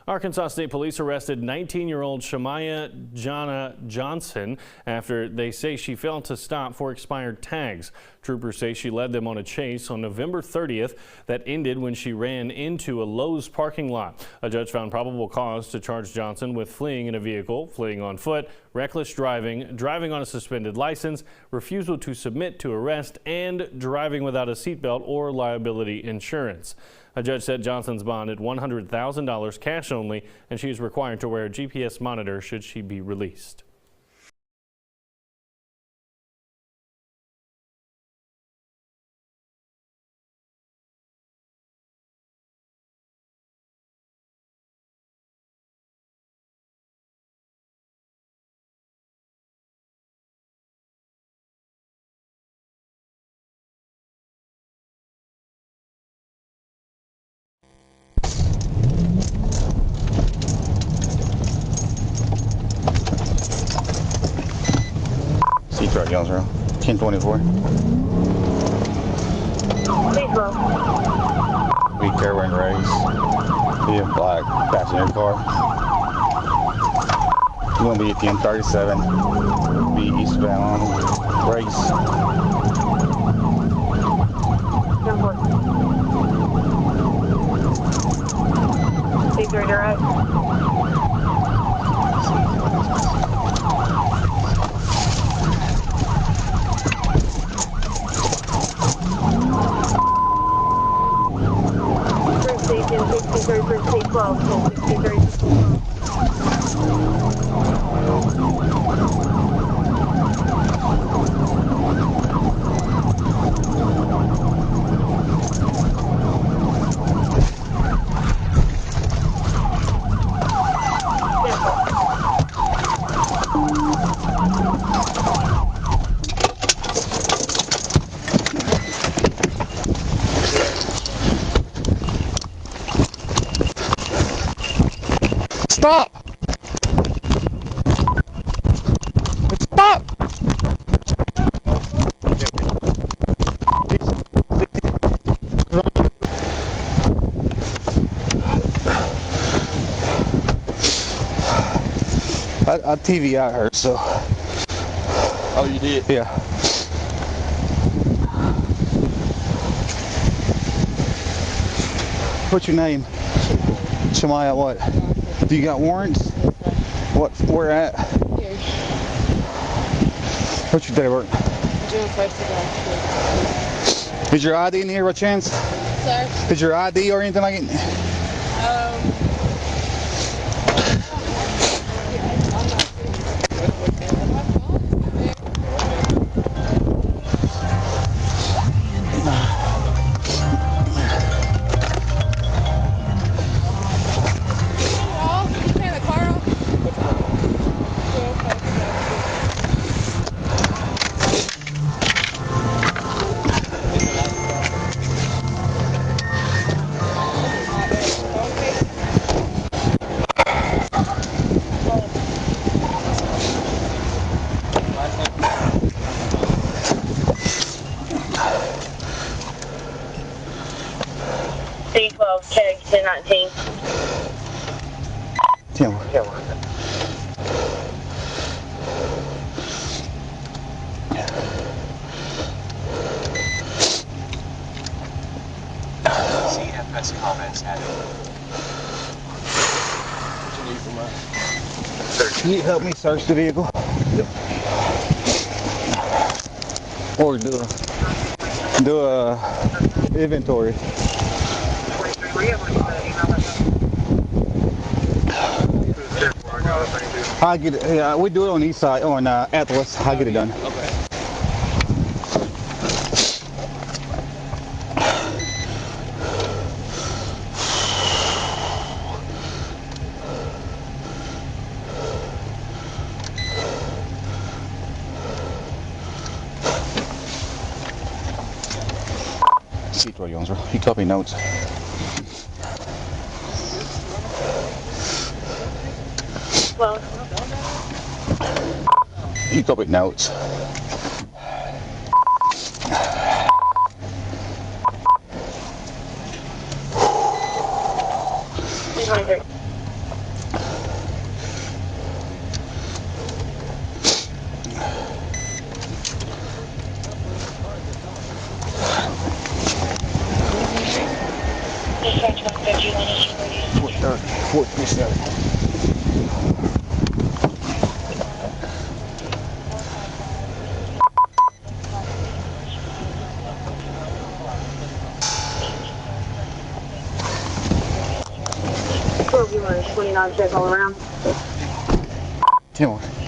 Arkansas State Police arrested 19-year-old Shamiyah Johnson after they say she failed to stop for expired tags. Troopers say she led them on a chase on November 30th that ended when she ran into a Lowe's parking lot. A judge found probable cause to charge Johnson with fleeing in a vehicle, fleeing on foot, reckless driving, driving on a suspended license, refusal to submit to arrest, and driving without a seatbelt or liability insurance. A judge said Johnson's bond at $100,000 cash only, and she is required to wear a GPS monitor should she be released. Victor Garcia, 1024. Be Caraway Road. Be a black passenger car. You're gonna be at the M37. Be eastbound race. Victor, you're right. 63 for C12, 63. Stop! Stop! I TV out her, so. Oh, you did? Yeah. What's your name? Shamiyah what? Do you got warrants? What? Where at? Here. What's your date of birth? June 1st of last year. Is your ID in here by chance? Sir? Is your ID or anything like it? C12, Keg, 1019. 10. CFS comments added. What you need from us? Can you help me search the vehicle? Yep. Or do a inventory. I'll get it. Yeah, we do it on the east side, on Atlas. I'll get it done. Okay. Victor Garcia, you copy notes. Well, You copy notes. 437. You want a 29 check all around? 10-1.